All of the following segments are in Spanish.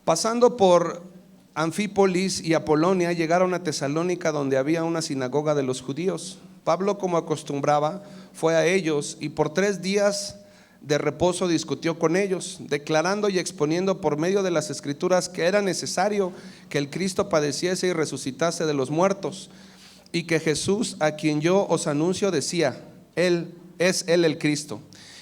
Pasando por Anfípolis y Apolonia, llegaron a Tesalónica, donde había una sinagoga de los judíos. Pablo, como acostumbraba, fue a ellos y por 3 días de reposo discutió con ellos, declarando y exponiendo por medio de las Escrituras que era necesario que el Cristo padeciese y resucitase de los muertos, y que Jesús, a quien yo os anuncio, decía, Él es el Cristo.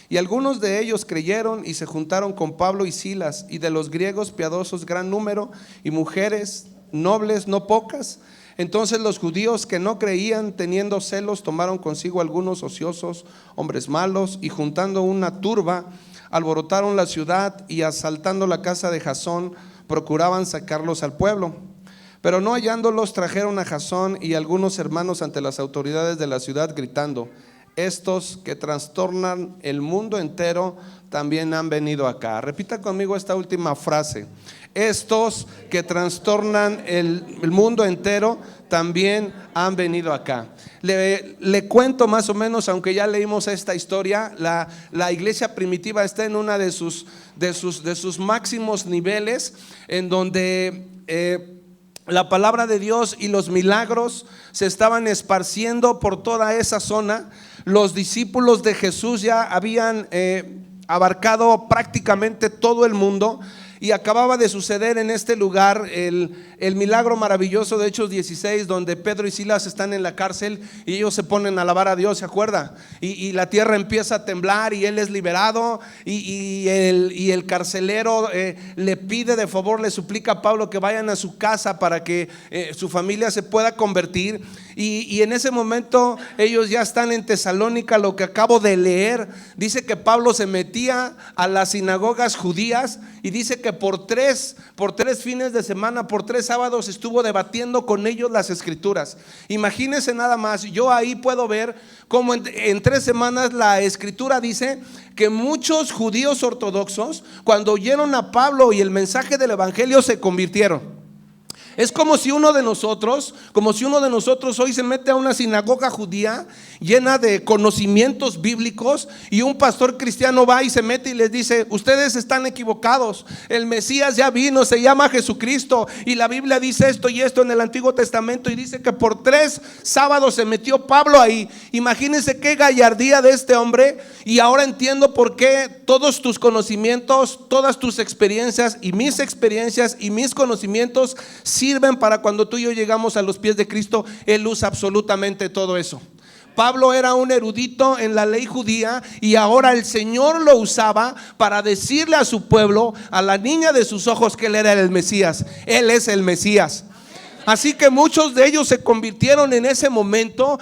Y algunos de ellos creyeron y se juntaron con Pablo y Silas, y de los griegos piadosos gran número, y mujeres nobles no pocas. Entonces los judíos que no creían, teniendo celos, tomaron consigo algunos ociosos, hombres malos, y juntando una turba, alborotaron la ciudad, y asaltando la casa de Jasón, procuraban sacarlos al pueblo. Pero no hallándolos, trajeron a Jasón y algunos hermanos ante las autoridades de la ciudad, gritando: estos que trastornan el mundo entero también han venido acá. Repita conmigo esta última frase: estos que trastornan el mundo entero también han venido acá. Le cuento más o menos, aunque ya leímos esta historia, la iglesia primitiva está en una de sus máximos niveles, en donde la palabra de Dios y los milagros se estaban esparciendo por toda esa zona. Los discípulos de Jesús ya habían abarcado prácticamente todo el mundo, y acababa de suceder en este lugar el milagro maravilloso de Hechos 16, donde Pedro y Silas están en la cárcel y ellos se ponen a alabar a Dios, ¿se acuerda? Y la tierra empieza a temblar y él es liberado, y el carcelero le pide de favor, le suplica a Pablo que vayan a su casa para que su familia se pueda convertir. Y en ese momento ellos ya están en Tesalónica. Lo que acabo de leer dice que Pablo se metía a las sinagogas judías, y dice que por tres fines de semana, por 3 sábados estuvo debatiendo con ellos las Escrituras. Imagínense nada más. Yo ahí puedo ver cómo en 3 semanas la Escritura dice que muchos judíos ortodoxos, cuando oyeron a Pablo y el mensaje del evangelio, se convirtieron. Es como si uno de nosotros hoy se mete a una sinagoga judía llena de conocimientos bíblicos, y un pastor cristiano va y se mete y les dice: ustedes están equivocados, el Mesías ya vino, se llama Jesucristo, y la Biblia dice esto y esto en el Antiguo Testamento, y dice que por 3 sábados se metió Pablo ahí. Imagínense qué gallardía de este hombre. Y ahora entiendo por qué todos tus conocimientos, todas tus experiencias y mis conocimientos sirven para cuando tú y yo llegamos a los pies de Cristo. Él usa absolutamente todo eso. Pablo era un erudito en la ley judía, y ahora el Señor lo usaba para decirle a su pueblo, a la niña de sus ojos, que él era el Mesías. Él es el Mesías. Así que muchos de ellos se convirtieron en ese momento,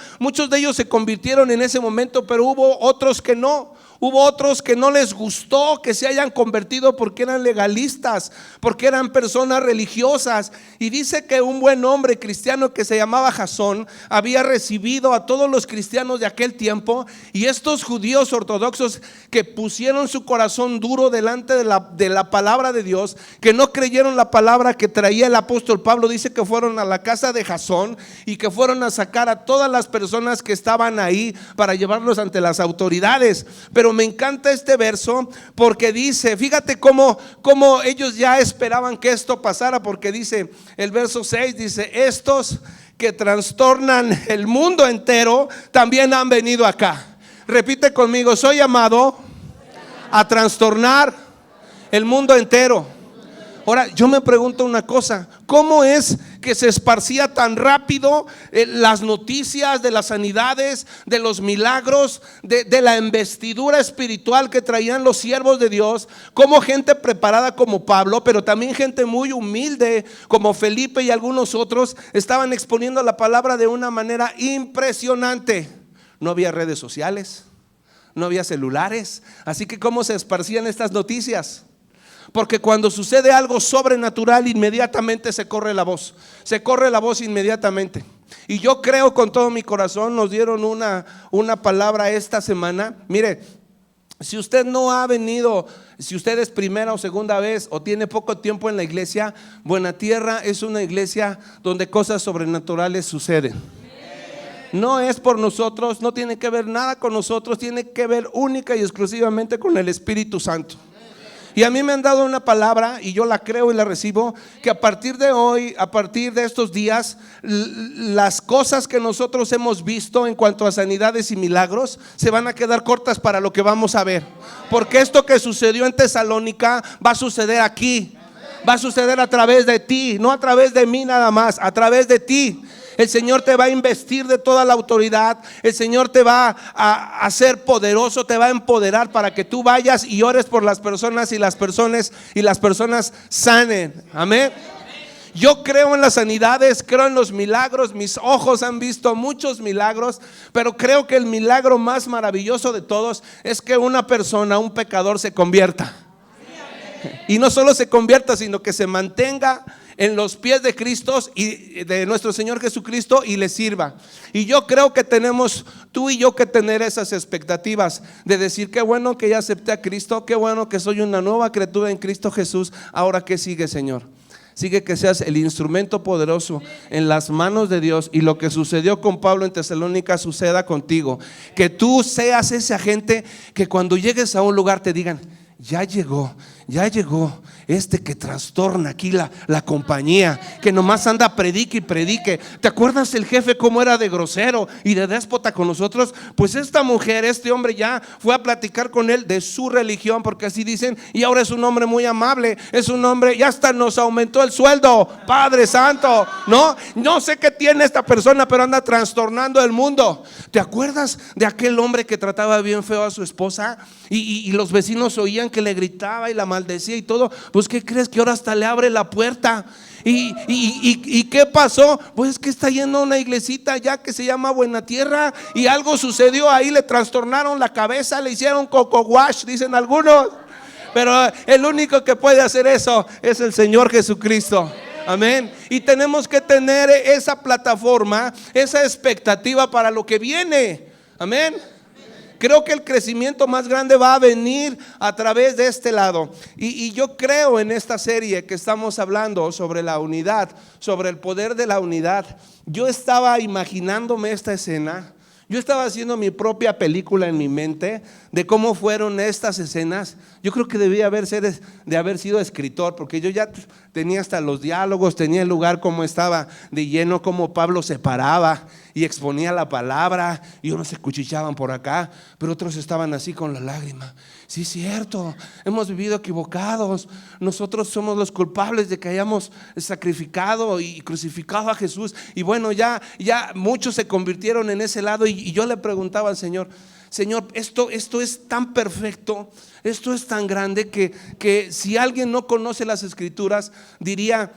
pero hubo otros que no. Hubo otros que no les gustó que se hayan convertido, porque eran legalistas, porque eran personas religiosas. Y dice que un buen hombre cristiano que se llamaba Jasón había recibido a todos los cristianos de aquel tiempo, y estos judíos ortodoxos que pusieron su corazón duro delante de la palabra de Dios, que no creyeron la palabra que traía el apóstol Pablo, dice que fueron a la casa de Jasón y que fueron a sacar a todas las personas que estaban ahí para llevarlos ante las autoridades. Pero me encanta este verso, porque dice, fíjate cómo ellos ya esperaban que esto pasara, porque dice el verso 6, dice: estos que trastornan el mundo entero también han venido acá. Repite conmigo: soy llamado a trastornar el mundo entero. Ahora yo me pregunto una cosa: ¿cómo es que se esparcía tan rápido las noticias de las sanidades, de los milagros, de la investidura espiritual que traían los siervos de Dios? Como gente preparada como Pablo, pero también gente muy humilde como Felipe y algunos otros, estaban exponiendo la palabra de una manera impresionante. No había redes sociales, no había celulares, así que ¿cómo se esparcían estas noticias? Porque cuando sucede algo sobrenatural, inmediatamente se corre la voz inmediatamente. Y yo creo con todo mi corazón, nos dieron una palabra esta semana. Mire, si usted no ha venido, si usted es primera o segunda vez o tiene poco tiempo en la iglesia, Buena Tierra es una iglesia donde cosas sobrenaturales suceden. No es por nosotros, no tiene que ver nada con nosotros, tiene que ver única y exclusivamente con el Espíritu Santo. Y a mí me han dado una palabra y yo la creo y la recibo, que a partir de hoy, a partir de estos días, las cosas que nosotros hemos visto en cuanto a sanidades y milagros se van a quedar cortas para lo que vamos a ver. Porque esto que sucedió en Tesalónica va a suceder aquí. Va a suceder a través de ti, no a través de mí nada más, a través de ti. El Señor te va a investir de toda la autoridad. El Señor te va a hacer poderoso, te va a empoderar para que tú vayas y ores por las personas y las personas sanen. Amén. Yo creo en las sanidades, creo en los milagros. Mis ojos han visto muchos milagros, pero creo que el milagro más maravilloso de todos es que una persona, un pecador, se convierta. Y no solo se convierta, sino que se mantenga en los pies de Cristo y de nuestro Señor Jesucristo y le sirva. Y yo creo que tenemos tú y yo que tener esas expectativas de decir: qué bueno que ya acepté a Cristo, qué bueno que soy una nueva criatura en Cristo Jesús. Ahora, ¿qué sigue, Señor? Sigue que seas el instrumento poderoso en las manos de Dios, y lo que sucedió con Pablo en Tesalónica suceda contigo. Que tú seas ese agente que cuando llegues a un lugar te digan: ya llegó este que trastorna aquí la compañía, que nomás anda predique y predique. ¿Te acuerdas el jefe cómo era de grosero y de déspota con nosotros? Pues esta mujer, este hombre ya fue a platicar con él de su religión, porque así dicen, y ahora es un hombre muy amable, es un hombre, ya hasta nos aumentó el sueldo. Padre Santo, no sé qué tiene esta persona, pero anda trastornando el mundo. ¿Te acuerdas de aquel hombre que trataba bien feo a su esposa y los vecinos oían que le gritaba y la maldecía y todo? Pues ¿qué crees? Que ahora hasta le abre la puerta. ¿Y qué pasó? Pues es que está yendo a una iglesita ya que se llama Buena Tierra, y algo sucedió ahí, le trastornaron la cabeza, le hicieron coco wash, dicen algunos. Pero el único que puede hacer eso es el Señor Jesucristo. Amén. Y tenemos que tener esa plataforma, esa expectativa para lo que viene. Amén. Creo que el crecimiento más grande va a venir a través de este lado. Y yo creo en esta serie que estamos hablando sobre la unidad, sobre el poder de la unidad. Yo estaba imaginándome esta escena. Yo estaba haciendo mi propia película en mi mente de cómo fueron estas escenas. Yo creo que debía haber sido escritor, porque yo ya tenía hasta los diálogos, tenía el lugar como estaba de lleno, como Pablo se paraba y exponía la palabra, y unos se cuchicheaban por acá, pero otros estaban así con la lágrima. Sí, cierto, hemos vivido equivocados, nosotros somos los culpables de que hayamos sacrificado y crucificado a Jesús. Y bueno, ya muchos se convirtieron en ese lado, y yo le preguntaba al Señor: Señor, esto es tan perfecto, esto es tan grande que si alguien no conoce las Escrituras diría: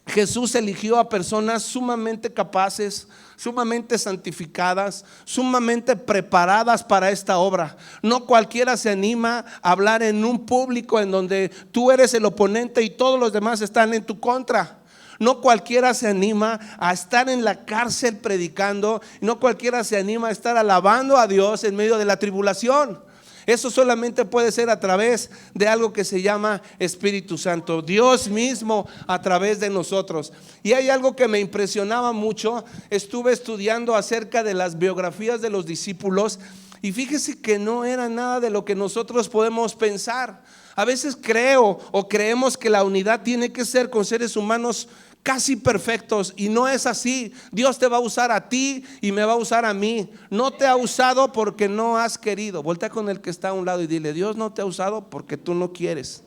Jesús eligió a personas sumamente capaces, sumamente santificadas, sumamente preparadas para esta obra. No cualquiera se anima a hablar en un público en donde tú eres el oponente y todos los demás están en tu contra. No cualquiera se anima a estar en la cárcel predicando. No cualquiera se anima a estar alabando a Dios en medio de la tribulación. Eso solamente puede ser a través de algo que se llama Espíritu Santo, Dios mismo a través de nosotros. Y hay algo que me impresionaba mucho. Estuve estudiando acerca de las biografías de los discípulos, y fíjese que no era nada de lo que nosotros podemos pensar. A veces creemos que la unidad tiene que ser con seres humanos casi perfectos, y no es así. Dios te va a usar a ti y me va a usar a mí. No te ha usado porque no has querido. Voltea con el que está a un lado y dile: Dios no te ha usado porque tú no quieres.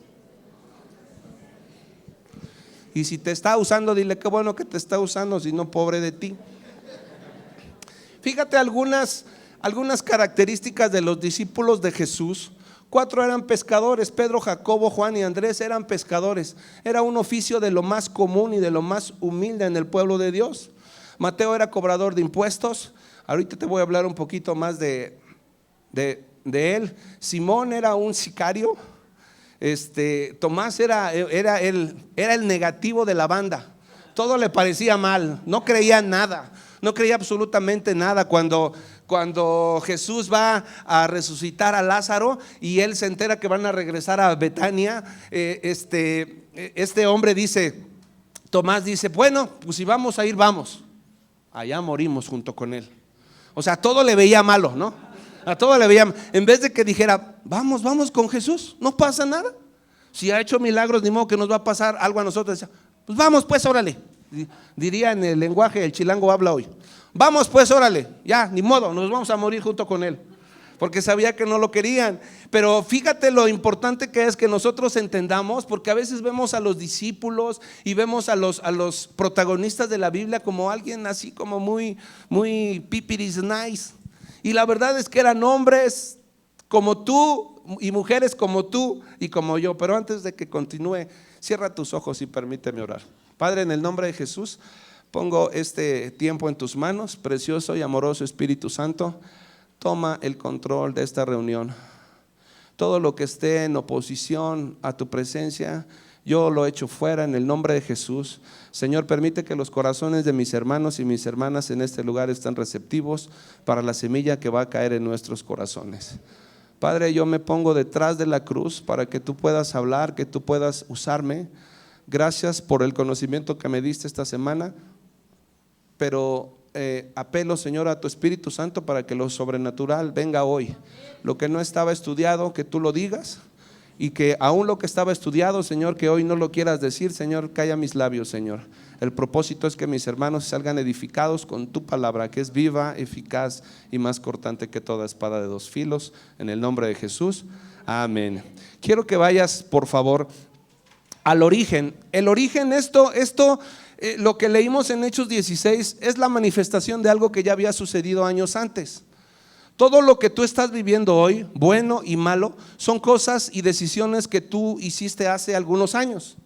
Y si te está usando, dile: qué bueno que te está usando, si no, pobre de ti. Fíjate algunas características de los discípulos de Jesús. 4 eran pescadores: Pedro, Jacobo, Juan y Andrés eran pescadores. Era un oficio de lo más común y de lo más humilde en el pueblo de Dios. Mateo era cobrador de impuestos. Ahorita te voy a hablar un poquito más de él. Simón era un sicario. Tomás era el negativo de la banda. Todo le parecía mal, no creía nada, no creía absolutamente nada. Cuando Jesús va a resucitar a Lázaro y él se entera que van a regresar a Betania, este hombre dice, Tomás dice: bueno, pues si vamos a ir, vamos. Allá morimos junto con él. O sea, todo le veía malo, ¿no? A todo le veía, en vez de que dijera: vamos con Jesús, no pasa nada. Si ha hecho milagros, ni modo que nos va a pasar algo a nosotros. Pues vamos pues, órale. Diría en el lenguaje el chilango habla hoy. Vamos pues, órale, ya, ni modo, nos vamos a morir junto con él. Porque sabía que no lo querían. Pero fíjate lo importante que es que nosotros entendamos, porque a veces vemos a los discípulos y vemos a los protagonistas de la Biblia como alguien así como muy pipiris nice. Y la verdad es que eran hombres como tú y mujeres como tú y como yo. Pero antes de que continúe, cierra tus ojos y permíteme orar. Padre, en el nombre de Jesús, pongo este tiempo en tus manos, precioso y amoroso Espíritu Santo. Toma el control de esta reunión. Todo lo que esté en oposición a tu presencia, yo lo echo fuera en el nombre de Jesús. Señor, permite que los corazones de mis hermanos y mis hermanas en este lugar estén receptivos para la semilla que va a caer en nuestros corazones. Padre, yo me pongo detrás de la cruz para que tú puedas hablar, que tú puedas usarme. Gracias por el conocimiento que me diste esta semana, pero apelo, Señor, a tu Espíritu Santo para que lo sobrenatural venga hoy. Lo que no estaba estudiado, que tú lo digas, y que aún lo que estaba estudiado, Señor, que hoy no lo quieras decir, Señor, calla mis labios, Señor. El propósito es que mis hermanos salgan edificados con tu palabra, que es viva, eficaz y más cortante que toda espada de dos filos. En el nombre de Jesús, amén. Quiero que vayas, por favor, al origen. El origen, lo que leímos en Hechos 16 es la manifestación de algo que ya había sucedido años antes. Todo lo que tú estás viviendo hoy, bueno y malo, son cosas y decisiones que tú hiciste hace algunos años.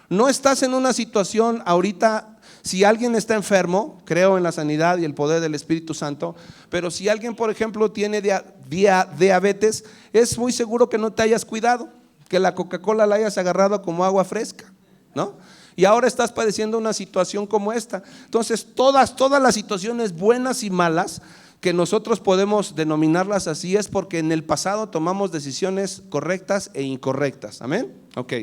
No estás en una situación ahorita. Si alguien está enfermo, creo en la sanidad y el poder del Espíritu Santo, pero si alguien, por ejemplo, tiene diabetes, es muy seguro que no te hayas cuidado, que la Coca-Cola la hayas agarrado como agua fresca, ¿no? Y ahora estás padeciendo una situación como esta. Entonces todas las situaciones buenas y malas que nosotros podemos denominarlas así es porque en el pasado tomamos decisiones correctas e incorrectas. Amén. Ok.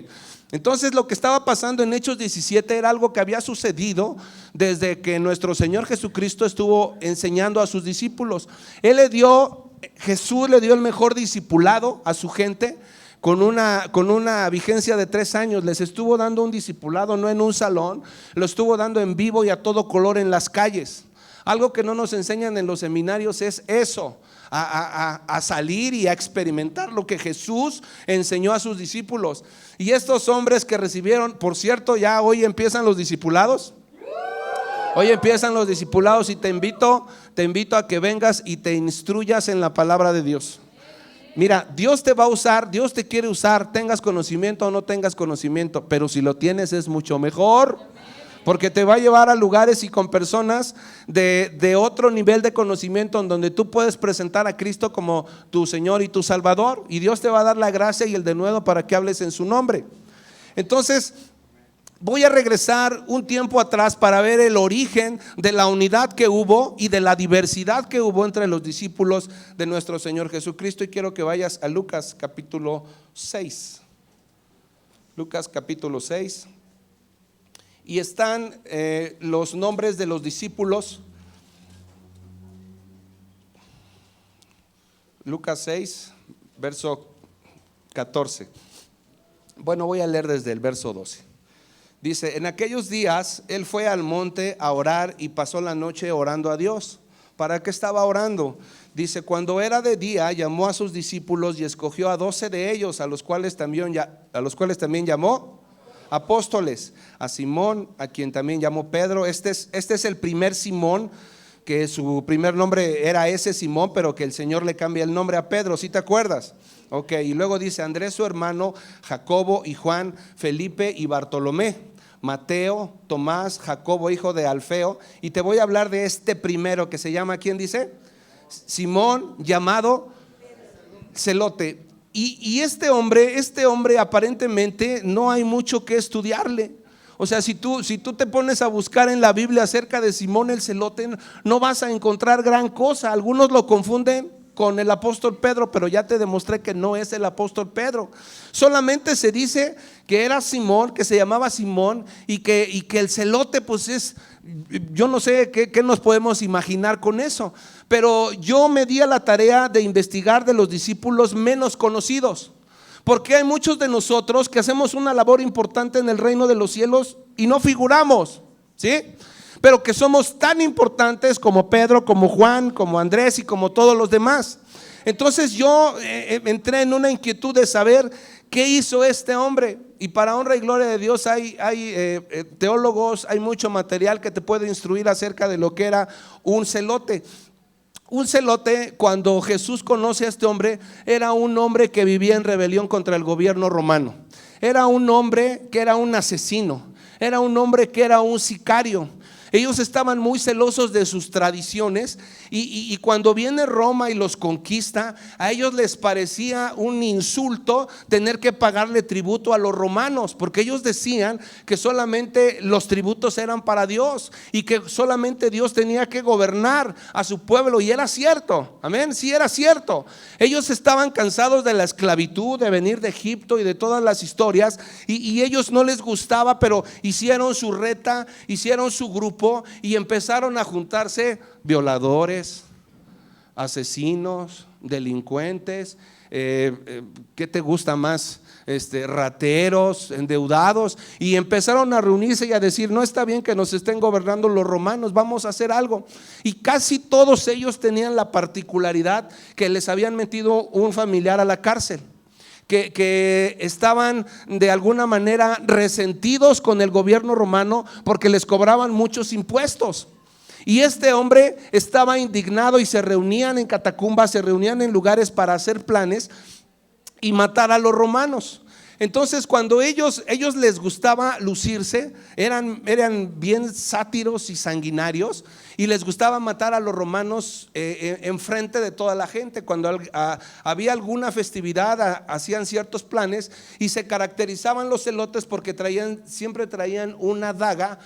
Entonces lo que estaba pasando en Hechos 17 era algo que había sucedido desde que nuestro Señor Jesucristo estuvo enseñando a sus discípulos. Jesús le dio el mejor discipulado a su gente. Con una vigencia de 3 años les estuvo dando un discipulado, no en un salón, lo estuvo dando en vivo y a todo color en las calles. Algo que no nos enseñan en los seminarios es eso, a salir y a experimentar lo que Jesús enseñó a sus discípulos. Y estos hombres que recibieron, por cierto, ya hoy empiezan los discipulados. Hoy empiezan los discipulados y te invito a que vengas y te instruyas en la palabra de Dios. Mira, Dios te va a usar, Dios te quiere usar, tengas conocimiento o no tengas conocimiento, pero si lo tienes es mucho mejor, porque te va a llevar a lugares y con personas de otro nivel de conocimiento en donde tú puedes presentar a Cristo como tu Señor y tu Salvador, y Dios te va a dar la gracia y el denuedo para que hables en su nombre. Entonces voy a regresar un tiempo atrás para ver el origen de la unidad que hubo y de la diversidad que hubo entre los discípulos de nuestro Señor Jesucristo. Y quiero que vayas a Lucas capítulo 6. Lucas capítulo 6. Y están los nombres de los discípulos. Lucas 6, verso 14. Bueno, voy a leer desde el verso 12. Dice: en aquellos días él fue al monte a orar y pasó la noche orando a Dios. ¿Para qué estaba orando? Dice: cuando era de día llamó a sus discípulos y escogió a 12 de ellos, a los cuales también llamó apóstoles. A Simón, a quien también llamó Pedro. Este es el primer Simón, que su primer nombre era ese Simón, pero que el Señor le cambia el nombre a Pedro. ¿Sí te acuerdas? Ok, y luego dice: Andrés su hermano, Jacobo y Juan, Felipe y Bartolomé, Mateo, Tomás, Jacobo hijo de Alfeo. Y te voy a hablar de este primero que se llama, ¿quién dice? Simón, llamado Celote. Y este hombre aparentemente no hay mucho que estudiarle. O sea, si tú te pones a buscar en la Biblia acerca de Simón el Celote, no vas a encontrar gran cosa. Algunos lo confunden con el apóstol Pedro, pero ya te demostré que no es el apóstol Pedro. Solamente se dice que era Simón, que se llamaba Simón, y que el celote pues es, yo no sé qué nos podemos imaginar con eso, pero yo me di a la tarea de investigar de los discípulos menos conocidos, Porque hay muchos de nosotros que hacemos una labor importante en el reino de los cielos y no figuramos, ¿sí? Pero que somos tan importantes como Pedro, como Juan, como Andrés y como todos los demás. Entonces yo entré en una inquietud de saber qué hizo este hombre. Y para honra y gloria de Dios hay teólogos, hay mucho material que te puede instruir acerca de lo que era un celote. Un celote, cuando Jesús conoce a este hombre, era un hombre que vivía en rebelión contra el gobierno romano. Era un hombre que era un asesino, era un hombre que era un sicario. Ellos estaban muy celosos de sus tradiciones y cuando viene Roma y los conquista, a ellos les parecía un insulto tener que pagarle tributo a los romanos, porque ellos decían que solamente los tributos eran para Dios y que solamente Dios tenía que gobernar a su pueblo. Y era cierto, amén, sí era cierto. Ellos estaban cansados de la esclavitud, de venir de Egipto y de todas las historias, y ellos no les gustaba, pero hicieron su reta, hicieron su grupo y empezaron a juntarse violadores, asesinos, delincuentes, ¿qué te gusta más? Rateros, endeudados, y empezaron a reunirse y a decir: no está bien que nos estén gobernando los romanos, vamos a hacer algo. Y casi todos ellos tenían la particularidad que les habían metido un familiar a la cárcel. Que estaban de alguna manera resentidos con el gobierno romano porque les cobraban muchos impuestos. Y este hombre estaba indignado y se reunían en catacumbas, se reunían en lugares para hacer planes y matar a los romanos. Entonces, cuando ellos les gustaba lucirse, eran bien sátiros y sanguinarios, y les gustaba matar a los romanos en frente de toda la gente. Cuando había alguna festividad, hacían ciertos planes y se caracterizaban los celotes porque siempre traían una daga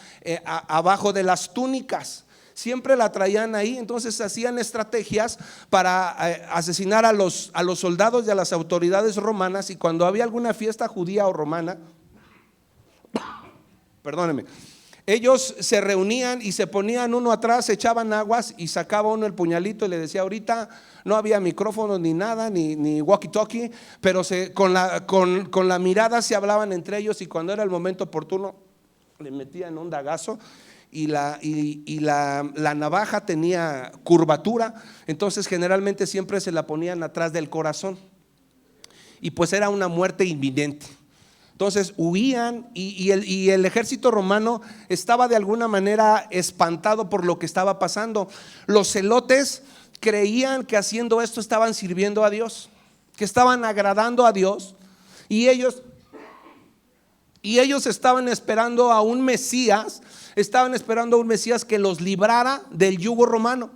abajo de las túnicas. Siempre la traían ahí. Entonces hacían estrategias para asesinar a los soldados y a las autoridades romanas. Y cuando había alguna fiesta judía o romana, perdónenme, ellos se reunían y se ponían uno atrás, echaban aguas y sacaba uno el puñalito y le decía: ahorita no había micrófono ni nada, ni walkie talkie, pero con la mirada se hablaban entre ellos, y cuando era el momento oportuno le metían un dagazo. Y la navaja tenía curvatura, entonces generalmente siempre se la ponían atrás del corazón, y pues era una muerte inminente. Entonces huían y el ejército romano estaba de alguna manera espantado por lo que estaba pasando. Los celotes creían que haciendo esto estaban sirviendo a Dios, que estaban agradando a Dios, y ellos estaban esperando a un Mesías. Estaban esperando a un Mesías que los librara del yugo romano.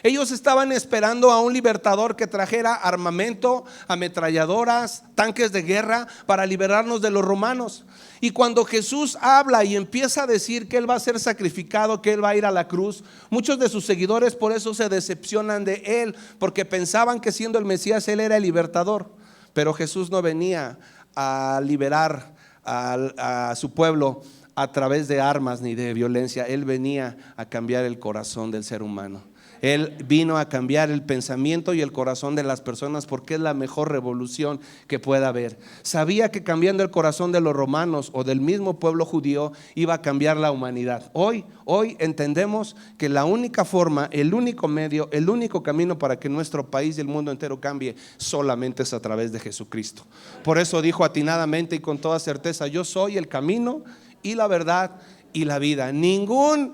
Ellos estaban esperando a un libertador que trajera armamento, ametralladoras, tanques de guerra para liberarnos de los romanos. Y cuando Jesús habla y empieza a decir que Él va a ser sacrificado, que Él va a ir a la cruz, muchos de sus seguidores por eso se decepcionan de Él, porque pensaban que siendo el Mesías Él era el libertador. Pero Jesús no venía a liberar a su pueblo a través de armas ni de violencia. Él venía a cambiar el corazón del ser humano. Él vino a cambiar el pensamiento y el corazón de las personas, porque es la mejor revolución que pueda haber. Sabía que cambiando el corazón de los romanos o del mismo pueblo judío iba a cambiar la humanidad. Hoy entendemos que la única forma, el único medio, el único camino para que nuestro país y el mundo entero cambie solamente es a través de Jesucristo. Por eso dijo atinadamente y con toda certeza: yo soy el camino y la verdad y la vida. Ninguna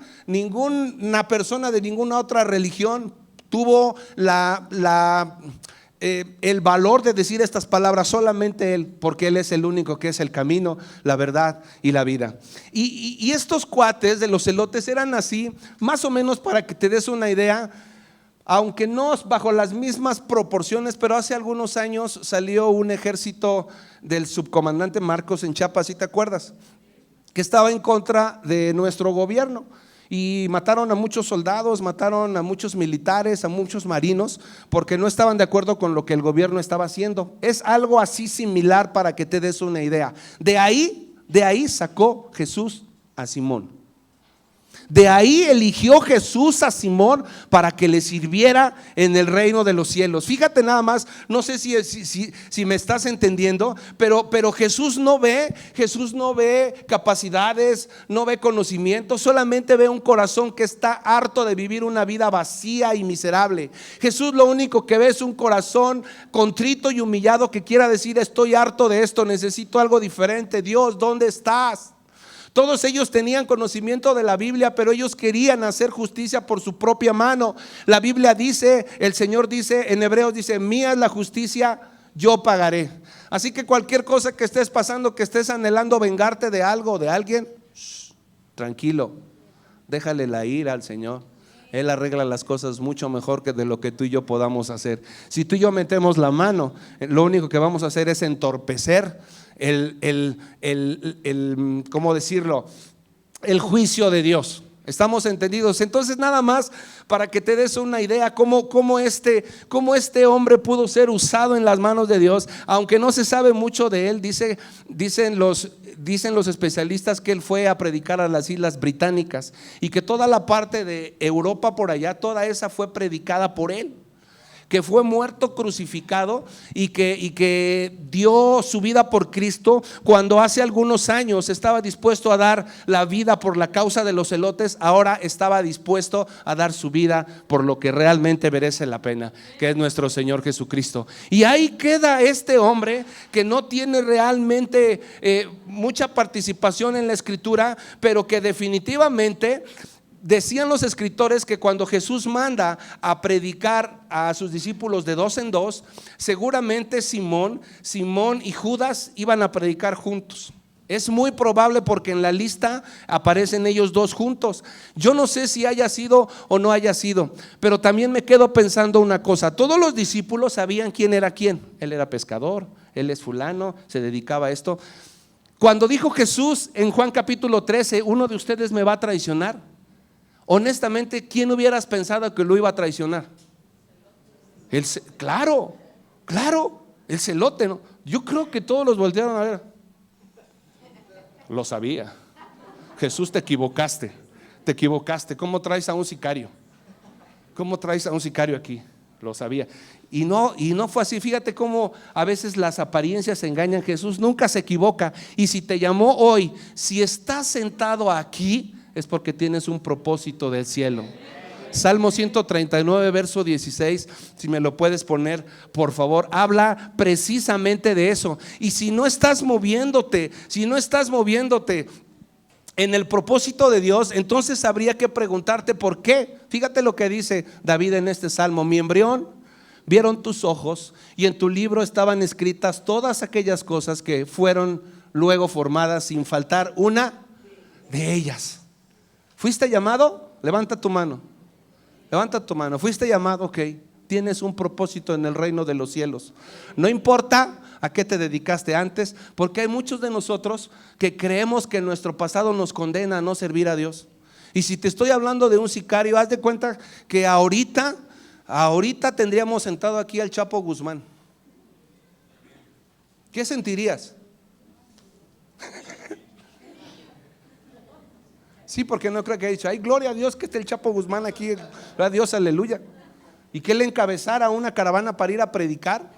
persona de ninguna otra religión tuvo el valor de decir estas palabras, solamente Él, porque Él es el único que es el camino, la verdad y la vida. Y estos cuates de los celotes eran así, más o menos, para que te des una idea, aunque no bajo las mismas proporciones, pero hace algunos años salió un ejército del subcomandante Marcos en Chiapas, ¿sí te acuerdas? Que estaba en contra de nuestro gobierno, y mataron a muchos soldados, mataron a muchos militares, a muchos marinos, porque no estaban de acuerdo con lo que el gobierno estaba haciendo. Es algo así similar, para que te des una idea. De ahí sacó Jesús a Simón. De ahí eligió Jesús a Simón para que le sirviera en el reino de los cielos. Fíjate nada más, no sé si me estás entendiendo, pero Jesús no ve capacidades, no ve conocimiento, solamente ve un corazón que está harto de vivir una vida vacía y miserable. Jesús lo único que ve es un corazón contrito y humillado que quiera decir: estoy harto de esto, necesito algo diferente. Dios, ¿dónde estás? Todos ellos tenían conocimiento de la Biblia, pero ellos querían hacer justicia por su propia mano. La Biblia dice, el Señor dice en Hebreos, dice: mía es la justicia, yo pagaré. Así que cualquier cosa que estés pasando, que estés anhelando vengarte de algo, de alguien, tranquilo, déjale la ira al Señor. Él arregla las cosas mucho mejor que de lo que tú y yo podamos hacer. Si tú y yo metemos la mano, lo único que vamos a hacer es entorpecer ¿cómo decirlo? El juicio de Dios. ¿Estamos entendidos? Entonces, nada más para que te des una idea cómo este hombre pudo ser usado en las manos de Dios, aunque no se sabe mucho de él. Dicen los especialistas que él fue a predicar a las Islas Británicas y que toda la parte de Europa por allá, toda esa fue predicada por él, que fue muerto, crucificado y que dio su vida por Cristo. Cuando hace algunos años estaba dispuesto a dar la vida por la causa de los celotes, ahora estaba dispuesto a dar su vida por lo que realmente merece la pena, que es nuestro Señor Jesucristo. Y ahí queda este hombre que no tiene realmente mucha participación en la escritura, pero que definitivamente decían los escritores que cuando Jesús manda a predicar a sus discípulos de dos en dos, seguramente Simón y Judas iban a predicar juntos. Es muy probable porque en la lista aparecen ellos dos juntos. Yo no sé si haya sido o no haya sido, pero también me quedo pensando una cosa: todos los discípulos sabían quién era quién. Él era pescador, él es fulano, se dedicaba a esto. Cuando dijo Jesús en Juan capítulo 13: uno de ustedes me va a traicionar, honestamente, ¿quién hubieras pensado que lo iba a traicionar? Claro, el celote, ¿no? Yo creo que todos los voltearon a ver. Lo sabía. Jesús, te equivocaste. ¿Cómo traes a un sicario? ¿Cómo traes a un sicario aquí? Lo sabía. Y no fue así. Fíjate cómo a veces las apariencias engañan. Jesús nunca se equivoca. Y si te llamó hoy, si estás sentado aquí, es porque tienes un propósito del cielo. Salmo 139 verso 16, si me lo puedes poner por favor, habla precisamente de eso. Y si no estás moviéndote en el propósito de Dios, entonces habría que preguntarte por qué. Fíjate lo que dice David en este salmo: mi embrión vieron tus ojos, y en tu libro estaban escritas todas aquellas cosas que fueron luego formadas, sin faltar una de ellas. ¿Fuiste llamado? Levanta tu mano. ¿Fuiste llamado? Ok. Tienes un propósito en el reino de los cielos. No importa a qué te dedicaste antes, porque hay muchos de nosotros que creemos que nuestro pasado nos condena a no servir a Dios. Y si te estoy hablando de un sicario, haz de cuenta que ahorita tendríamos sentado aquí al Chapo Guzmán. ¿Qué sentirías? Sí, porque no creo que haya dicho: ay, gloria a Dios que esté el Chapo Guzmán aquí, gloria a Dios, aleluya. Y que él encabezara una caravana para ir a predicar,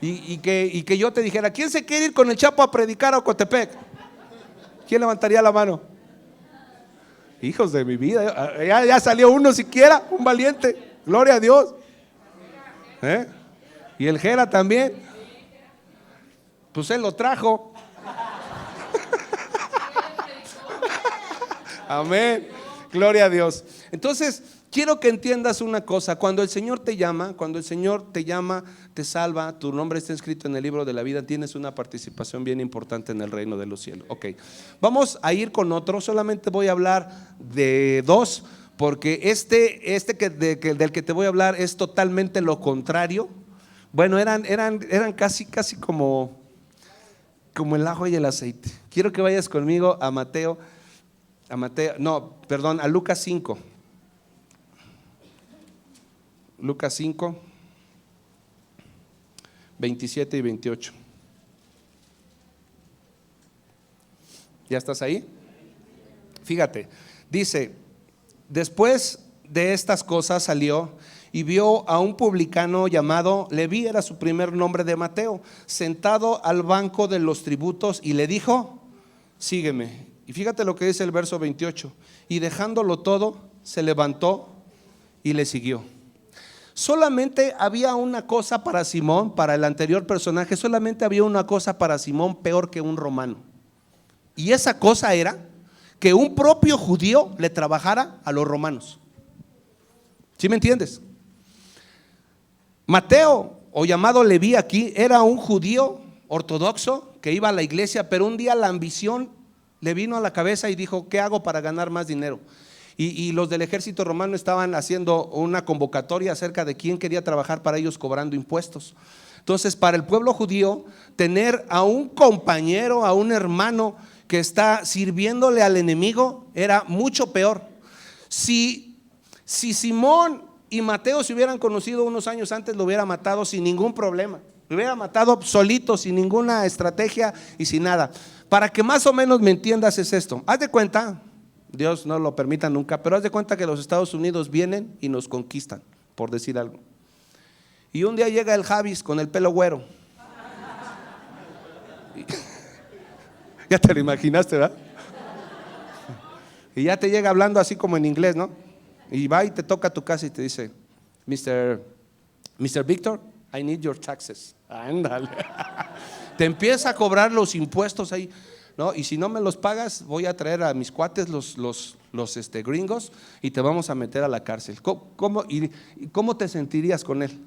y que yo te dijera: ¿quién se quiere ir con el Chapo a predicar a Ocotepec? ¿Quién levantaría la mano? Hijos de mi vida, ya salió uno siquiera, un valiente, gloria a Dios. Y el Jera también, pues él lo trajo. Amén, gloria a Dios. Entonces quiero que entiendas una cosa: cuando el Señor te llama, te salva, tu nombre está escrito en el libro de la vida, tienes una participación bien importante en el reino de los cielos. Ok, vamos a ir con otro. Solamente voy a hablar de dos, porque del que te voy a hablar es totalmente lo contrario. Bueno, eran casi como el ajo y el aceite. Quiero que vayas conmigo a Lucas 5. Lucas 5, 27 y 28. ¿Ya estás ahí? Fíjate, dice: Después de estas cosas salió y vio a un publicano llamado Leví, era su primer nombre de Mateo, sentado al banco de los tributos, y le dijo: sígueme. Y fíjate lo que dice el verso 28: y dejándolo todo, se levantó y le siguió. Solamente había una cosa para Simón, para el anterior personaje, solamente había una cosa para Simón peor que un romano. Y esa cosa era que un propio judío le trabajara a los romanos. ¿Sí me entiendes? Mateo, o llamado Leví aquí, era un judío ortodoxo que iba a la iglesia, pero un día la ambición le vino a la cabeza y dijo: ¿qué hago para ganar más dinero? Y los del ejército romano estaban haciendo una convocatoria acerca de quién quería trabajar para ellos cobrando impuestos. Entonces, para el pueblo judío, tener a un compañero, a un hermano que está sirviéndole al enemigo era mucho peor. Si Simón y Mateo se hubieran conocido unos años antes, lo hubiera matado sin ningún problema. Lo hubiera matado solito, sin ninguna estrategia y sin nada. Para que más o menos me entiendas es esto. Haz de cuenta, Dios no lo permita nunca, pero haz de cuenta que los Estados Unidos vienen y nos conquistan, por decir algo. Y un día llega el Javis con el pelo güero. Ya te lo imaginaste, ¿verdad? Y ya te llega hablando así como en inglés, ¿no? Y va y te toca a tu casa y te dice: Mr. Victor, I need your taxes. Ándale. Te empieza a cobrar los impuestos ahí, ¿no? Y si no me los pagas, voy a traer a mis cuates, los gringos, y te vamos a meter a la cárcel. ¿Cómo te sentirías con él?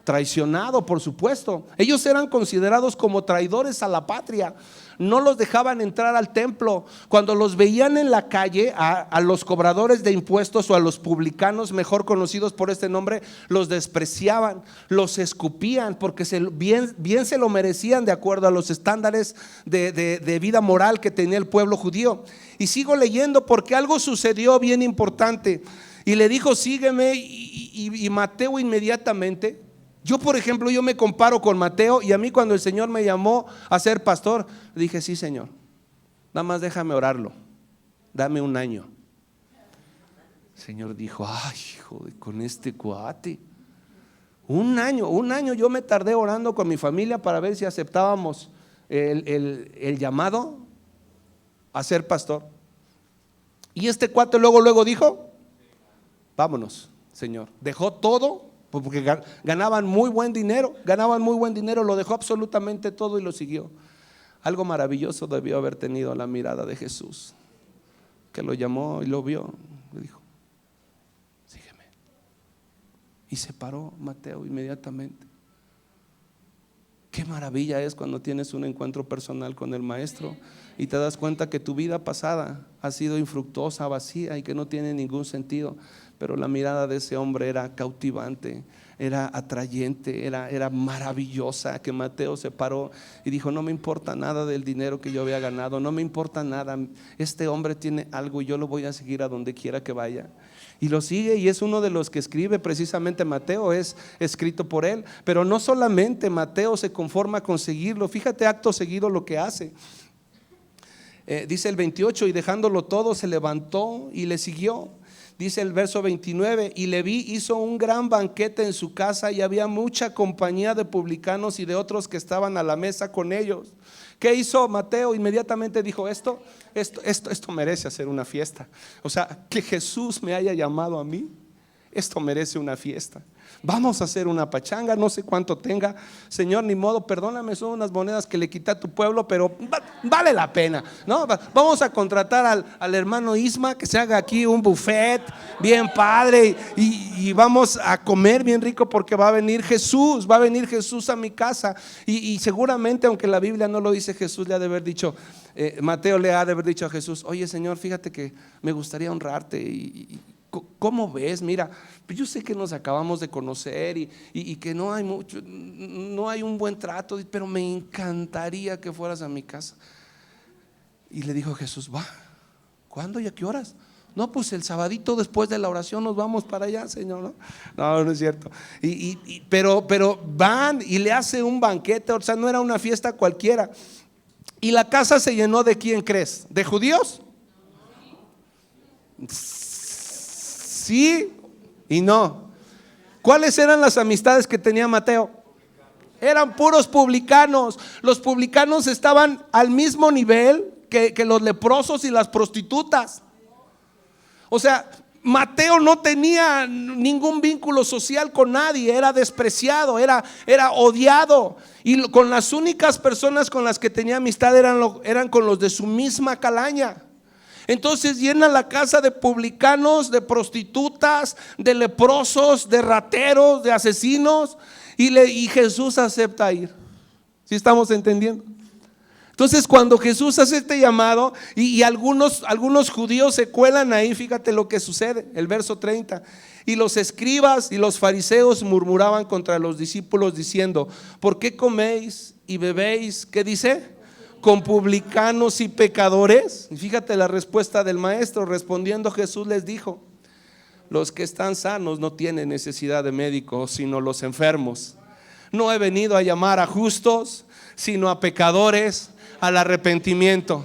Traicionado, por supuesto. Ellos eran considerados como traidores a la patria. No los dejaban entrar al templo. Cuando los veían en la calle, a los cobradores de impuestos o a los publicanos, mejor conocidos por este nombre, los despreciaban, los escupían, porque bien se lo merecían de acuerdo a los estándares de vida moral que tenía el pueblo judío. Y sigo leyendo porque algo sucedió bien importante. Y le dijo: sígueme. Y Mateo inmediatamente. Yo, por ejemplo, yo me comparo con Mateo, y a mí cuando el Señor me llamó a ser pastor, dije: sí, Señor, nada más déjame orarlo, dame un año. El Señor dijo: ay, hijo, con este cuate, un año yo me tardé orando con mi familia para ver si aceptábamos el llamado a ser pastor. Y este cuate luego dijo: vámonos, Señor. Dejó todo, porque ganaban muy buen dinero, lo dejó absolutamente todo y lo siguió. Algo maravilloso debió haber tenido la mirada de Jesús, que lo llamó y lo vio, le dijo: sígueme. Y se paró Mateo inmediatamente. Qué maravilla es cuando tienes un encuentro personal con el Maestro y te das cuenta que tu vida pasada ha sido infructuosa, vacía y que no tiene ningún sentido. Pero la mirada de ese hombre era cautivante, era atrayente, era maravillosa, que Mateo se paró y dijo: no me importa nada del dinero que yo había ganado, no me importa nada, este hombre tiene algo y yo lo voy a seguir a donde quiera que vaya. Y lo sigue, y es uno de los que escribe precisamente Mateo, es escrito por él. Pero no solamente Mateo se conforma con seguirlo, fíjate acto seguido lo que hace. Dice el 28: y dejándolo todo, se levantó y le siguió. Dice el verso 29: y Leví hizo un gran banquete en su casa, y había mucha compañía de publicanos y de otros que estaban a la mesa con ellos. ¿Qué hizo Mateo? Inmediatamente dijo: esto merece hacer una fiesta. O sea, que Jesús me haya llamado a mí, esto merece una fiesta. Vamos a hacer una pachanga, no sé cuánto tenga. Señor, ni modo, perdóname, son unas monedas que le quité a tu pueblo, pero vale la pena, ¿no? Vamos a contratar al hermano Isma, que se haga aquí un buffet bien padre, y vamos a comer bien rico, porque va a venir Jesús a mi casa. Y seguramente, aunque la Biblia no lo dice, Jesús le ha de haber dicho, Mateo le ha de haber dicho a Jesús: oye, Señor, fíjate que me gustaría honrarte, y ¿cómo ves? Mira, yo sé que nos acabamos de conocer y que no hay mucho, no hay un buen trato, pero me encantaría que fueras a mi casa. Y le dijo Jesús: va, ¿cuándo y a qué horas? No, pues el sabadito después de la oración nos vamos para allá, Señor. No es cierto. Pero van y le hace un banquete, o sea, no era una fiesta cualquiera. Y la casa se llenó, ¿de quién crees? ¿De judíos? Sí y no. ¿Cuáles eran las amistades que tenía Mateo? Eran puros publicanos. Los publicanos estaban al mismo nivel que los leprosos y las prostitutas. O sea, Mateo no tenía ningún vínculo social con nadie, era despreciado, era odiado. Y con las únicas personas con las que tenía amistad eran con los de su misma calaña. Entonces llena la casa de publicanos, de prostitutas, de leprosos, de rateros, de asesinos, y Jesús acepta ir. ¿Sí estamos entendiendo? Entonces cuando Jesús hace este llamado y algunos judíos se cuelan ahí, fíjate lo que sucede, el verso 30. Y los escribas y los fariseos murmuraban contra los discípulos diciendo: ¿por qué coméis y bebéis? ¿Qué dice? Con publicanos y pecadores. Y fíjate la respuesta del maestro. Respondiendo Jesús les dijo: los que están sanos no tienen necesidad de médicos, sino los enfermos. No he venido a llamar a justos, sino a pecadores al arrepentimiento.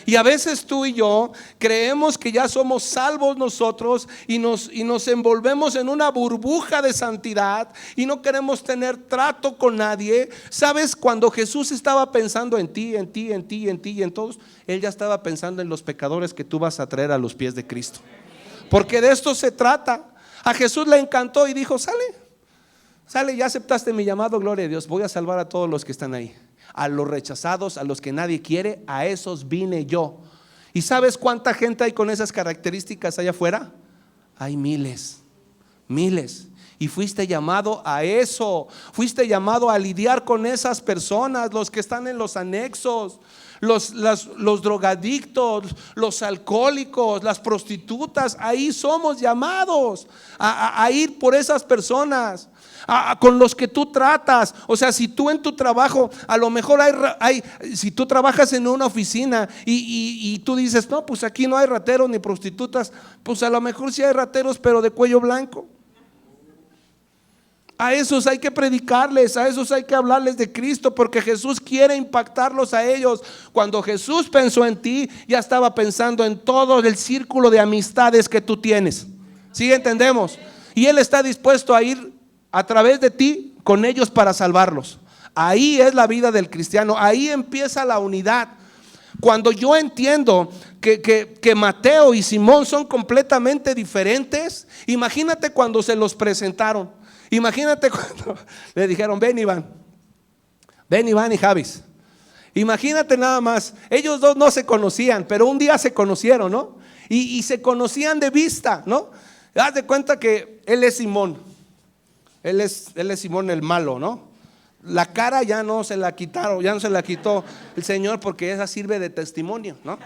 Y a veces tú y yo creemos que ya somos salvos nosotros y nos envolvemos en una burbuja de santidad y no queremos tener trato con nadie. ¿Sabes? Cuando Jesús estaba pensando en ti y en todos, Él ya estaba pensando en los pecadores que tú vas a traer a los pies de Cristo. Porque de esto se trata. A Jesús le encantó y dijo: sale, ya aceptaste mi llamado, gloria a Dios, voy a salvar a todos los que están ahí. A los rechazados, a los que nadie quiere, a esos vine yo. ¿Y sabes cuánta gente hay con esas características allá afuera? Hay miles. Y fuiste llamado a eso. Fuiste llamado a lidiar con esas personas, los que están en los anexos, los drogadictos, los alcohólicos, las prostitutas. Ahí somos llamados a ir por esas personas. Con los que tú tratas. O sea, si tú en tu trabajo, a lo mejor si tú trabajas en una oficina y tú dices: no, pues aquí no hay rateros ni prostitutas, pues a lo mejor sí hay rateros, pero de cuello blanco. A esos hay que predicarles, a esos hay que hablarles de Cristo, porque Jesús quiere impactarlos a ellos. Cuando Jesús pensó en ti, ya estaba pensando en todo el círculo de amistades que tú tienes. ¿Sí entendemos? Y Él está dispuesto a ir a través de ti con ellos para salvarlos. Ahí es la vida del cristiano, ahí empieza la unidad. Cuando yo entiendo que Mateo y Simón son completamente diferentes, imagínate cuando se los presentaron. Imagínate cuando le dijeron: ven Iván y Javis. Imagínate nada más, ellos dos no se conocían, pero un día se conocieron, ¿no? Y se conocían de vista, ¿no? Haz de cuenta que él es Simón. Él es Simón el malo, ¿no? La cara ya no se la quitaron, ya no se la quitó el Señor, porque esa sirve de testimonio, ¿no?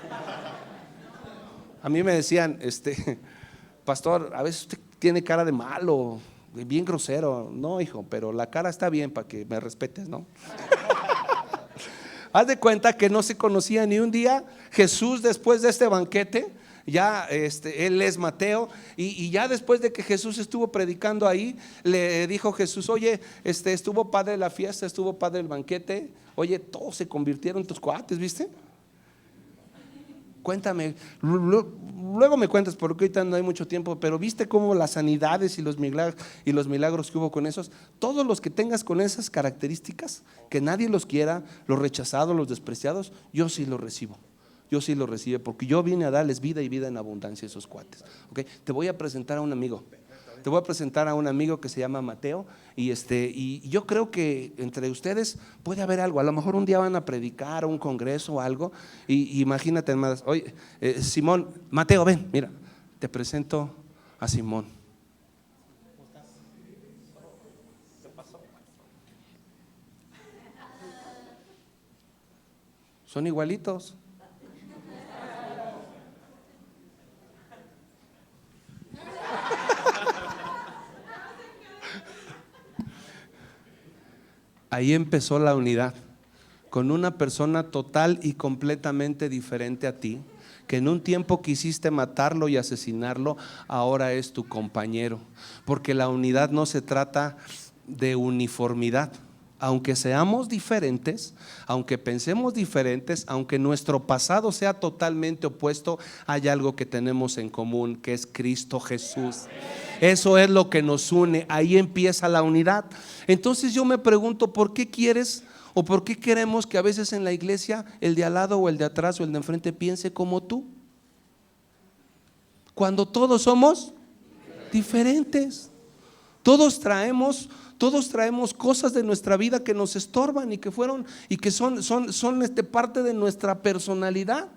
A mí me decían: pastor, a veces usted tiene cara de malo, bien grosero. No, hijo, pero la cara está bien para que me respetes, ¿no? Haz de cuenta que no se conocía ni un día. Jesús, después de este banquete, ya él es Mateo, y ya después de que Jesús estuvo predicando ahí, le dijo Jesús: oye, estuvo padre la fiesta, estuvo padre el banquete, oye, todos se convirtieron tus cuates, ¿viste? Cuéntame, luego me cuentas, porque ahorita no hay mucho tiempo, pero viste cómo las sanidades y los milagros que hubo con esos. Todos los que tengas con esas características, que nadie los quiera, los rechazados, los despreciados, yo sí los recibo. Yo sí lo recibo, porque yo vine a darles vida y vida en abundancia a esos cuates. ¿Okay? Te voy a presentar a un amigo. Te voy a presentar a un amigo que se llama Mateo. Y yo creo que entre ustedes puede haber algo. A lo mejor un día van a predicar, un congreso o algo. Y imagínate más: oye, Simón, Mateo, ven, mira, te presento a Simón. Son igualitos. Ahí empezó la unidad, con una persona total y completamente diferente a ti, que en un tiempo quisiste matarlo y asesinarlo, ahora es tu compañero. Porque la unidad no se trata de uniformidad. aunque seamos diferentes, aunque pensemos diferentes, aunque nuestro pasado sea totalmente opuesto, hay algo que tenemos en común, que es Cristo Jesús. Eso es lo que nos une, ahí empieza la unidad. Entonces yo me pregunto, ¿por qué quieres o por qué queremos que a veces en la iglesia el de al lado o el de atrás o el de enfrente piense como tú? Cuando todos somos diferentes, todos traemos cosas de nuestra vida que nos estorban y que son parte de nuestra personalidad,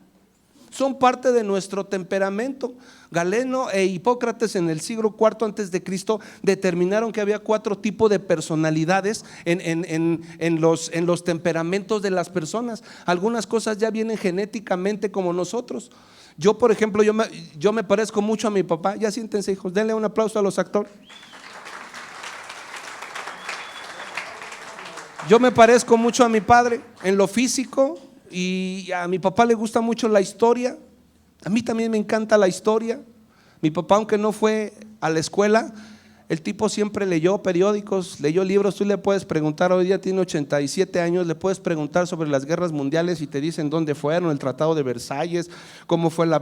son parte de nuestro temperamento. Galeno e Hipócrates en el siglo IV antes de Cristo determinaron que había 4 tipos de personalidades en los temperamentos de las personas. Algunas cosas ya vienen genéticamente como nosotros. Yo, por ejemplo, yo me parezco mucho a mi papá. Ya siéntense, hijos, denle un aplauso a los actores. Yo me parezco mucho a mi padre en lo físico, y a mi papá le gusta mucho la historia. A mí también me encanta la historia. Mi papá, aunque no fue a la escuela, el tipo siempre leyó periódicos, leyó libros. Tú le puedes preguntar, hoy día tiene 87 años, le puedes preguntar sobre las guerras mundiales y te dicen dónde fueron, el Tratado de Versalles, cómo fue la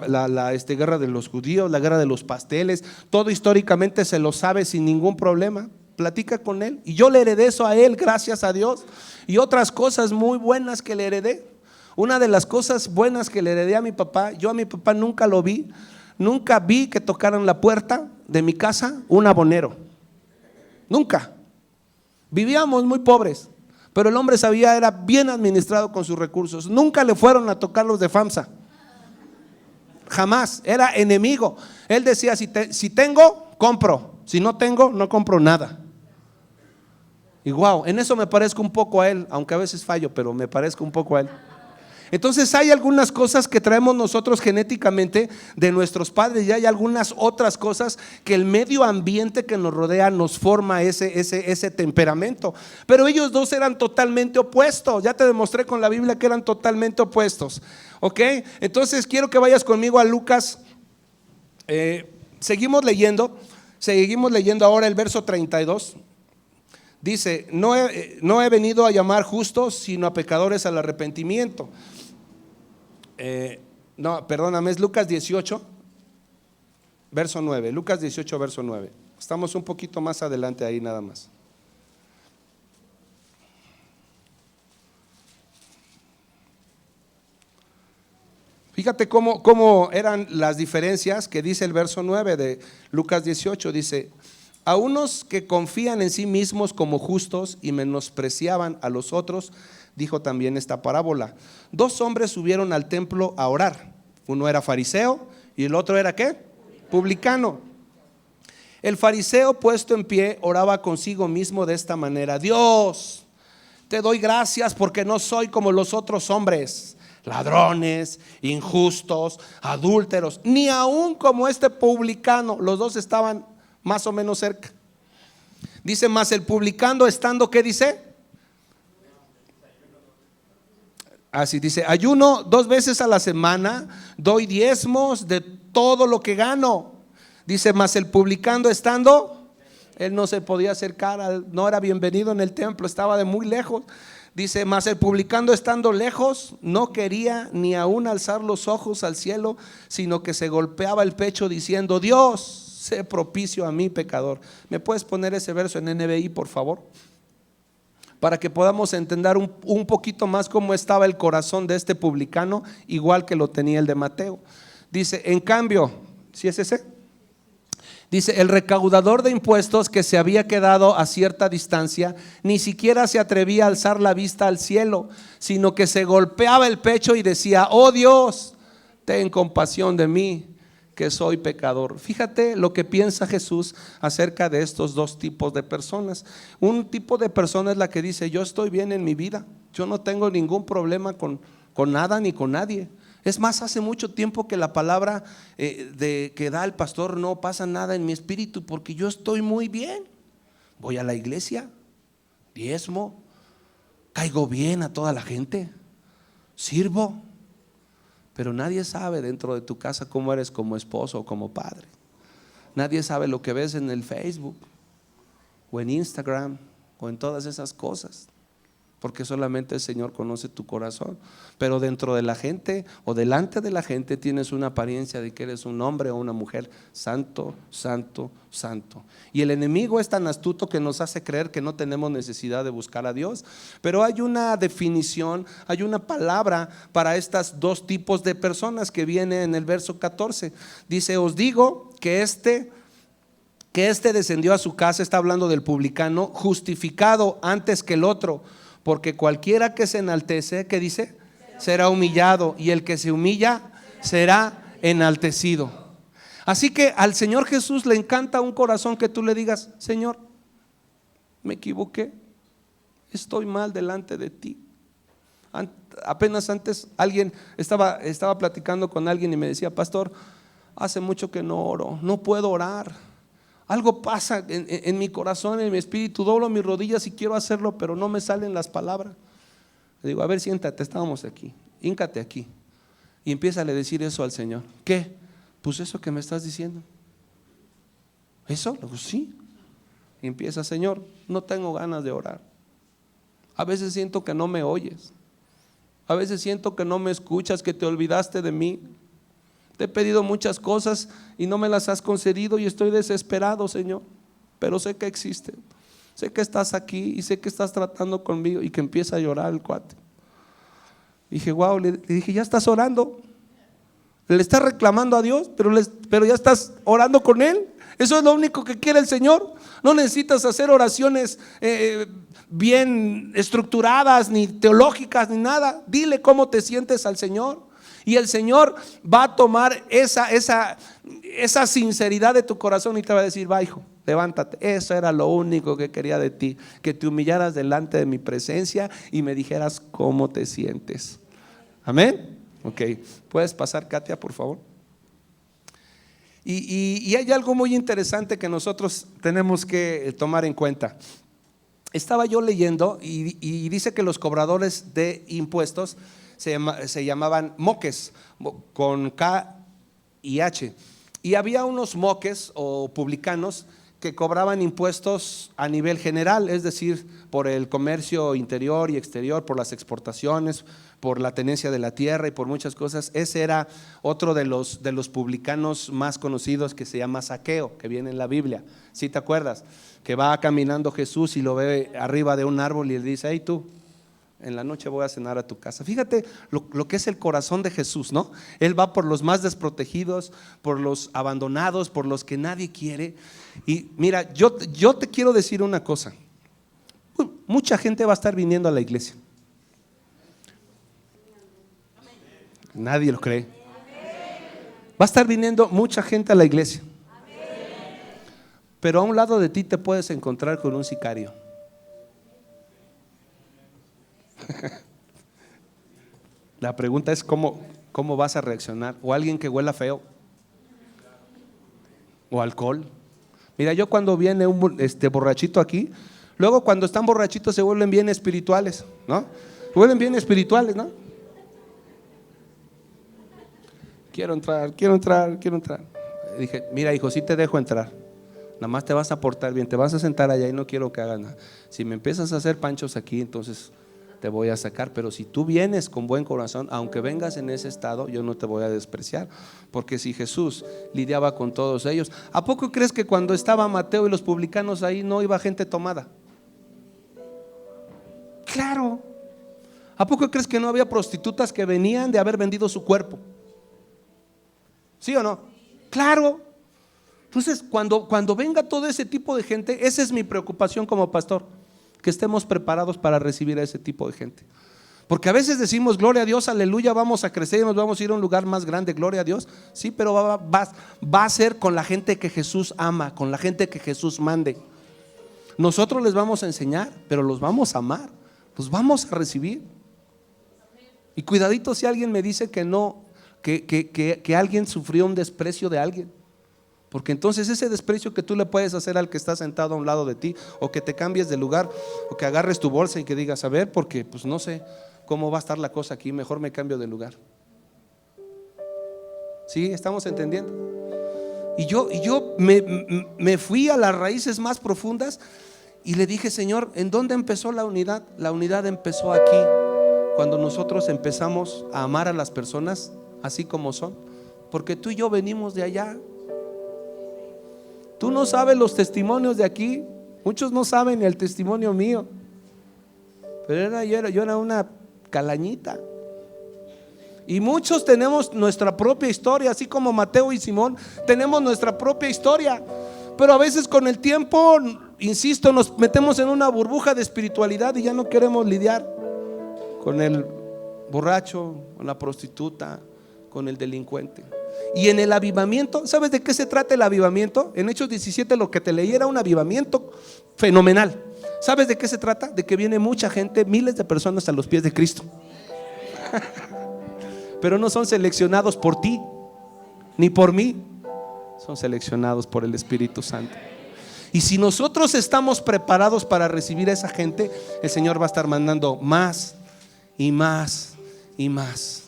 guerra de los judíos, la guerra de los pasteles. Todo históricamente se lo sabe sin ningún problema. Platica con él, y yo le heredé eso a él, gracias a Dios, y otras cosas muy buenas que le heredé. Una de las cosas buenas que le heredé a mi papá, yo a mi papá nunca lo vi, nunca vi que tocaran la puerta de mi casa un abonero, nunca. Vivíamos muy pobres, pero el hombre era bien administrado con sus recursos. Nunca le fueron a tocar los de FAMSA, jamás, era enemigo. Él decía, si tengo, compro, si no tengo, no compro nada. Y wow, en eso me parezco un poco a él, aunque a veces fallo, pero me parezco un poco a él. Entonces hay algunas cosas que traemos nosotros genéticamente de nuestros padres, y hay algunas otras cosas que el medio ambiente que nos rodea nos forma ese temperamento. Pero ellos dos eran totalmente opuestos. Ya te demostré con la Biblia que eran totalmente opuestos. ¿Ok? Entonces quiero que vayas conmigo a Lucas. Seguimos leyendo ahora el verso 32. Dice, no he venido a llamar justos, sino a pecadores al arrepentimiento. No, perdóname, es Lucas 18, verso 9. Lucas 18, verso 9. Estamos un poquito más adelante ahí nada más. Fíjate cómo eran las diferencias que dice el verso 9 de Lucas 18. Dice, a unos que confían en sí mismos como justos y menospreciaban a los otros, dijo también esta parábola. 2 hombres subieron al templo a orar. Uno era fariseo y el otro era ¿qué? Publicano. El fariseo, puesto en pie, oraba consigo mismo de esta manera: Dios, te doy gracias porque no soy como los otros hombres, ladrones, injustos, adúlteros, ni aún como este publicano. Los dos estaban más o menos cerca. Dice, más el publicano estando, ¿qué dice? Así dice, ayuno 2 veces a la semana, doy diezmos de todo lo que gano. Dice, más el publicano estando, él no se podía acercar, no era bienvenido en el templo, estaba de muy lejos. Dice, más el publicano estando lejos, no quería ni aún alzar los ojos al cielo, sino que se golpeaba el pecho diciendo, Dios, sé propicio a mí pecador. ¿Me puedes poner ese verso en NBI, por favor? Para que podamos entender un poquito más cómo estaba el corazón de este publicano, igual que lo tenía el de Mateo. Dice, en cambio, ¿sí es ese? Dice, el recaudador de impuestos, que se había quedado a cierta distancia, ni siquiera se atrevía a alzar la vista al cielo, sino que se golpeaba el pecho y decía, oh Dios, ten compasión de mí, que soy pecador. Fíjate lo que piensa Jesús acerca de estos 2 tipos de personas. Un tipo de persona es la que dice, yo estoy bien en mi vida, yo no tengo ningún problema con nada ni con nadie. Es más, hace mucho tiempo que la palabra que da el pastor, no pasa nada en mi espíritu, porque yo estoy muy bien. Voy a la iglesia, diezmo, caigo bien a toda la gente, sirvo. Pero nadie sabe dentro de tu casa cómo eres como esposo o como padre. Nadie sabe lo que ves en el Facebook o en Instagram o en todas esas cosas. porque solamente el Señor conoce tu corazón. Pero dentro de la gente o delante de la gente tienes una apariencia de que eres un hombre o una mujer santo, santo, santo. Y el enemigo es tan astuto que nos hace creer que no tenemos necesidad de buscar a Dios. Pero hay una definición, hay una palabra para estos dos tipos de personas que viene en el verso 14. Dice: os digo que este descendió a su casa, está hablando del publicano, justificado antes que el otro. Porque cualquiera que se enaltece, ¿qué dice? Será humillado, y el que se humilla será enaltecido. Así que al Señor Jesús le encanta un corazón que tú le digas: Señor, me equivoqué, estoy mal delante de ti. Apenas antes alguien estaba platicando con alguien y me decía: pastor, hace mucho que no oro, no puedo orar. Algo pasa en mi corazón, en mi espíritu, doblo mis rodillas y quiero hacerlo, pero no me salen las palabras. Le digo: a ver, siéntate, estábamos aquí, híncate aquí. Y empieza a decir eso al Señor. ¿Qué? Pues eso que me estás diciendo. ¿Eso? Le digo: sí. Y empieza: Señor, no tengo ganas de orar. A veces siento que no me oyes. A veces siento que no me escuchas, que te olvidaste de mí. Te he pedido muchas cosas y no me las has concedido y estoy desesperado, Señor. Pero sé que existe, sé que estás aquí y sé que estás tratando conmigo. Y que empieza a llorar el cuate. Dije: wow, le dije: ya estás orando. Le estás reclamando a Dios, pero ya estás orando con Él. Eso es lo único que quiere el Señor. No necesitas hacer oraciones bien estructuradas, ni teológicas, ni nada. Dile cómo te sientes al Señor. Y el Señor va a tomar esa sinceridad de tu corazón y te va a decir: va, hijo, levántate. Eso era lo único que quería de ti, que te humillaras delante de mi presencia y me dijeras cómo te sientes. Amén. Ok, puedes pasar, Katia, por favor. Y hay algo muy interesante que nosotros tenemos que tomar en cuenta. Estaba yo leyendo y dice que los cobradores de impuestos se llamaban moques, con K y H. Y había unos moques o publicanos que cobraban impuestos a nivel general, es decir, por el comercio interior y exterior, por las exportaciones, por la tenencia de la tierra y por muchas cosas. Ese era otro de los publicanos más conocidos, que se llama Zaqueo, que viene en la Biblia. ¿Sí te acuerdas? Que va caminando Jesús y lo ve arriba de un árbol y le dice: hey, tú, en la noche voy a cenar a tu casa. Fíjate lo que es el corazón de Jesús, ¿no? Él va por los más desprotegidos, por los abandonados, por los que nadie quiere. Y mira, yo te quiero decir una cosa: mucha gente va a estar viniendo a la iglesia. Nadie lo cree. Va a estar viniendo mucha gente a la iglesia. Pero a un lado de ti te puedes encontrar con un sicario. La pregunta es cómo vas a reaccionar. O alguien que huela feo, o alcohol. Mira, yo cuando viene un borrachito aquí, luego cuando están borrachitos se vuelven bien espirituales, ¿no? Se vuelven bien espirituales, ¿no? Quiero entrar. Dije: mira, hijo, sí te dejo entrar. Nada más te vas a portar bien, te vas a sentar allá y no quiero que hagas nada. Si me empiezas a hacer panchos aquí, entonces te voy a sacar. Pero si tú vienes con buen corazón, aunque vengas en ese estado, yo no te voy a despreciar. Porque si Jesús lidiaba con todos ellos, ¿a poco crees que cuando estaba Mateo y los publicanos ahí no iba gente tomada? Claro. ¿A poco crees que no había prostitutas que venían de haber vendido su cuerpo? ¿Sí o no? Claro. Entonces, cuando venga todo ese tipo de gente, esa es mi preocupación como pastor, que estemos preparados para recibir a ese tipo de gente. Porque a veces decimos: gloria a Dios, aleluya, vamos a crecer y nos vamos a ir a un lugar más grande, gloria a Dios. Sí, pero va a ser con la gente que Jesús ama, con la gente que Jesús mande. Nosotros les vamos a enseñar, pero los vamos a amar, los vamos a recibir. Y cuidadito si alguien me dice que no, que alguien sufrió un desprecio de alguien. Porque entonces ese desprecio que tú le puedes hacer al que está sentado a un lado de ti, o que te cambies de lugar, o que agarres tu bolsa y que digas: a ver, porque pues no sé cómo va a estar la cosa aquí, mejor me cambio de lugar. ¿Sí? ¿Estamos entendiendo? Y yo me fui a las raíces más profundas Y le dije, Señor, ¿en dónde empezó la unidad? La unidad empezó aquí, cuando nosotros empezamos a amar a las personas así como son, porque tú y yo venimos de allá. Tú no sabes los testimonios de aquí, muchos no saben ni el testimonio mío, pero yo era una calañita. Y muchos tenemos nuestra propia historia, así como Mateo y Simón tenemos nuestra propia historia. Pero a veces con el tiempo, insisto, nos metemos en una burbuja de espiritualidad y ya no queremos lidiar con el borracho, con la prostituta, con el delincuente. Y en el avivamiento, ¿sabes de qué se trata el avivamiento? En Hechos 17 lo que te leí era un avivamiento fenomenal. ¿Sabes de qué se trata? De que viene mucha gente, miles de personas a los pies de Cristo. Pero no son seleccionados por ti ni por mí, son seleccionados por el Espíritu Santo. Y si nosotros estamos preparados para recibir a esa gente, el Señor va a estar mandando más y más y más.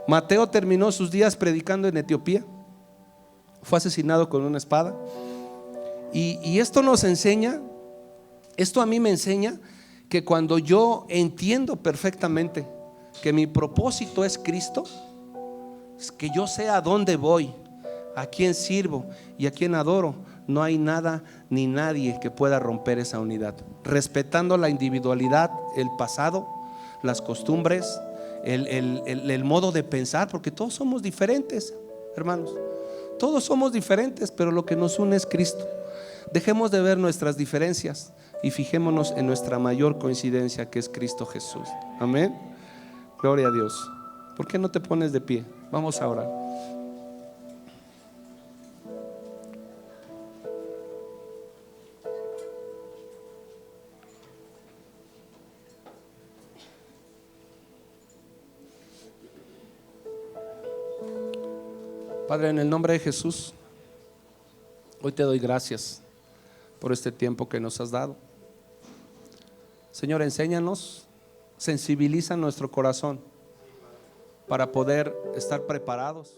Mateo terminó sus días predicando en Etiopía. Fue asesinado con una espada. Y esto nos enseña, esto a mí me enseña que cuando yo entiendo perfectamente que mi propósito es Cristo, es que yo sé a dónde voy, a quién sirvo y a quién adoro, no hay nada ni nadie que pueda romper esa unidad, respetando la individualidad, el pasado, las costumbres, el modo de pensar, porque todos somos diferentes, hermanos, todos somos diferentes, pero lo que nos une es Cristo. Dejemos de ver nuestras diferencias y fijémonos en nuestra mayor coincidencia, que es Cristo Jesús. Amén. Gloria a Dios. ¿Por qué no te pones de pie? Vamos a orar. Padre, en el nombre de Jesús, hoy te doy gracias por este tiempo que nos has dado. Señor, enséñanos, sensibiliza nuestro corazón para poder estar preparados